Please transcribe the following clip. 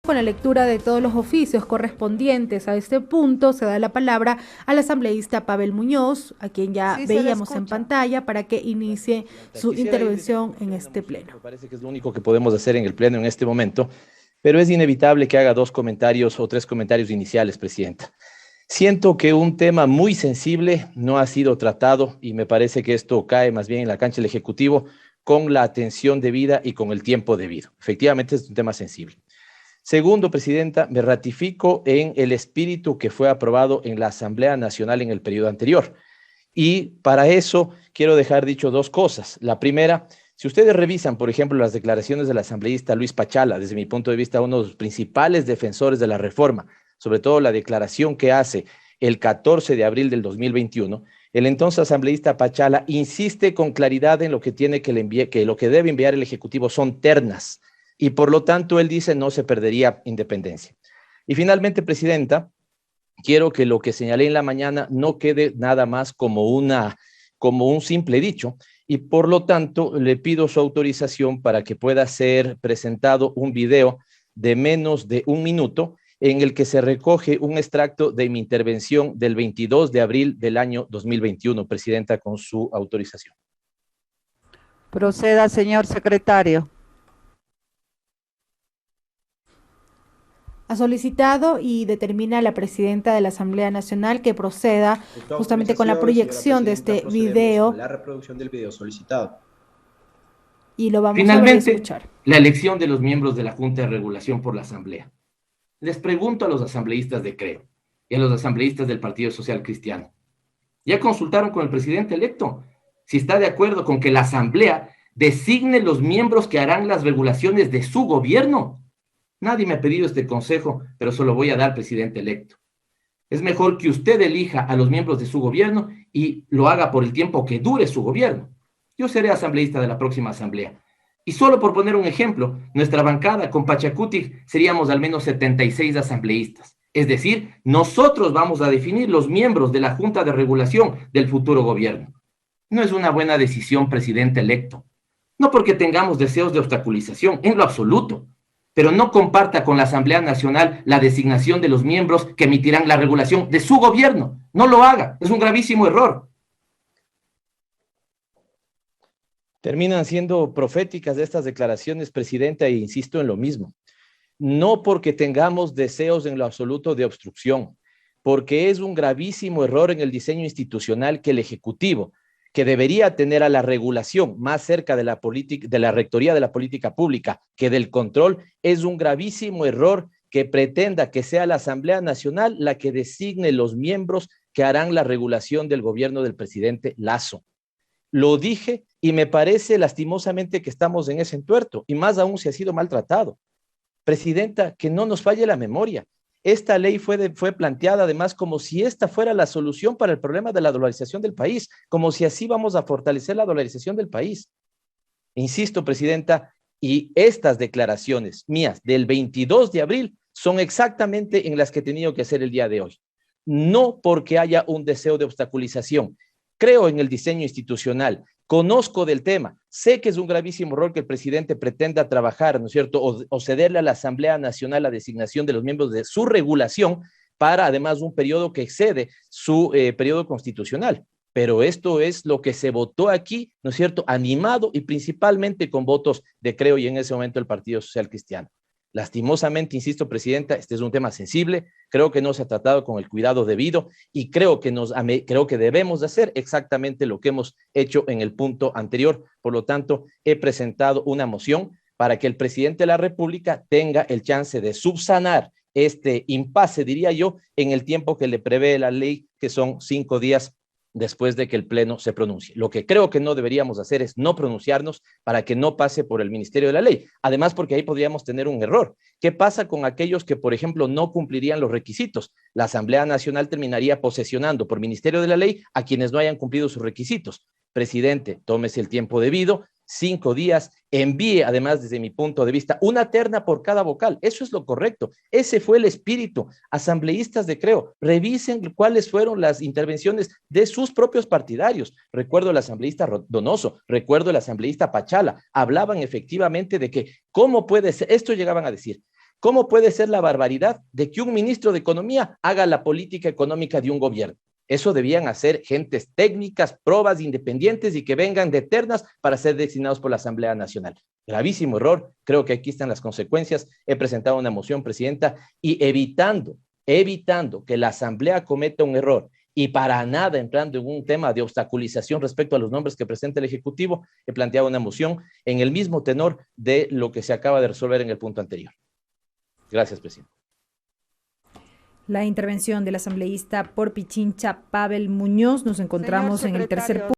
Con la lectura de todos los oficios correspondientes a este punto, se da la palabra al asambleísta Pavel Muñoz, a quien ya veíamos en pantalla, para que inicie su intervención en este pleno. Me parece que es lo único que podemos hacer en el pleno en este momento, pero es inevitable que haga 2 comentarios o 3 comentarios iniciales, presidenta. Siento que un tema muy sensible no ha sido tratado y me parece que esto cae más bien en la cancha del Ejecutivo con la atención debida y con el tiempo debido. Efectivamente es un tema sensible. Segundo, presidenta, me ratifico en el espíritu que fue aprobado en la Asamblea Nacional en el periodo anterior. Y para eso quiero dejar dicho 2 cosas. La primera, si ustedes revisan, por ejemplo, las declaraciones del asambleísta Luis Pachala, desde mi punto de vista, uno de los principales defensores de la reforma, sobre todo la declaración que hace el 14 de abril del 2021, el entonces asambleísta Pachala insiste con claridad en lo que tiene que lo que debe enviar el Ejecutivo son ternas, y por lo tanto él dice no se perdería independencia. Y finalmente, presidenta, quiero que lo que señalé en la mañana no quede nada más como un simple dicho, y por lo tanto le pido su autorización para que pueda ser presentado un video de menos de 1 minuto en el que se recoge un extracto de mi intervención del 22 de abril del año 2021, presidenta, con su autorización. Proceda, señor secretario. Ha solicitado y determina la presidenta de la Asamblea Nacional que proceda justamente con la proyección de este video. La reproducción del video solicitado. Y lo vamos Finalmente, a ver y escuchar. La elección de los miembros de la Junta de Regulación por la Asamblea. Les pregunto a los asambleístas de CREO y a los asambleístas del Partido Social Cristiano. ¿Ya consultaron con el presidente electo si está de acuerdo con que la Asamblea designe los miembros que harán las regulaciones de su gobierno? Nadie me ha pedido este consejo, pero se lo voy a dar, presidente electo. Es mejor que usted elija a los miembros de su gobierno y lo haga por el tiempo que dure su gobierno. Yo seré asambleísta de la próxima asamblea. Y solo por poner un ejemplo, nuestra bancada con Pachacuti seríamos al menos 76 asambleístas. Es decir, nosotros vamos a definir los miembros de la Junta de Regulación del futuro gobierno. No es una buena decisión, presidente electo. No porque tengamos deseos de obstaculización, en lo absoluto, pero no comparta con la Asamblea Nacional la designación de los miembros que emitirán la regulación de su gobierno. No lo haga, es un gravísimo error. Terminan siendo proféticas estas declaraciones, presidenta, e insisto en lo mismo. No porque tengamos deseos en lo absoluto de obstrucción, porque es un gravísimo error en el diseño institucional que el Ejecutivo, que debería tener a la regulación más cerca de la rectoría de la política pública que del control, es un gravísimo error que pretenda que sea la Asamblea Nacional la que designe los miembros que harán la regulación del gobierno del presidente Lasso. Lo dije y me parece lastimosamente que estamos en ese entuerto, y más aún si ha sido maltratado. Presidenta, que no nos falle la memoria. Esta ley fue planteada además como si esta fuera la solución para el problema de la dolarización del país, como si así vamos a fortalecer la dolarización del país. Insisto, presidenta, y estas declaraciones mías del 22 de abril son exactamente en las que he tenido que hacer el día de hoy. No porque haya un deseo de obstaculización. Creo en el diseño institucional, conozco del tema, sé que es un gravísimo error que el presidente pretenda trabajar, ¿no es cierto?, o cederle a la Asamblea Nacional la designación de los miembros de su regulación para además un periodo que excede su periodo constitucional. Pero esto es lo que se votó aquí, ¿no es cierto?, animado y principalmente con votos de CREO y en ese momento el Partido Social Cristiano. Lastimosamente, insisto, presidenta, este es un tema sensible, creo que no se ha tratado con el cuidado debido y creo que debemos hacer exactamente lo que hemos hecho en el punto anterior. Por lo tanto, he presentado una moción para que el presidente de la República tenga el chance de subsanar este impasse, diría yo, en el tiempo que le prevé la ley, que son 5 días después de que el Pleno se pronuncie. Lo que creo que no deberíamos hacer es no pronunciarnos para que no pase por el Ministerio de la Ley. Además, porque ahí podríamos tener un error. ¿Qué pasa con aquellos que, por ejemplo, no cumplirían los requisitos? La Asamblea Nacional terminaría posesionando por Ministerio de la Ley a quienes no hayan cumplido sus requisitos. Presidente, tómese el tiempo debido, 5 días, envíe además desde mi punto de vista una terna por cada vocal, eso es lo correcto, ese fue el espíritu. Asambleístas de CREO, revisen cuáles fueron las intervenciones de sus propios partidarios. Recuerdo el asambleísta Donoso, recuerdo el asambleísta Pachala, hablaban efectivamente de que cómo puede ser, esto llegaban a decir, ¿Cómo puede ser la barbaridad de que un ministro de Economía haga la política económica de un gobierno? Eso debían hacer gentes técnicas, probas, independientes y que vengan de ternas para ser designados por la Asamblea Nacional. Gravísimo error. Creo que aquí están las consecuencias. He presentado una moción, presidenta, y evitando que la Asamblea cometa un error y para nada entrando en un tema de obstaculización respecto a los nombres que presenta el Ejecutivo, he planteado una moción en el mismo tenor de lo que se acaba de resolver en el punto anterior. Gracias, presidente. La intervención del asambleísta por Pichincha, Pavel Muñoz. Nos encontramos en el tercer punto.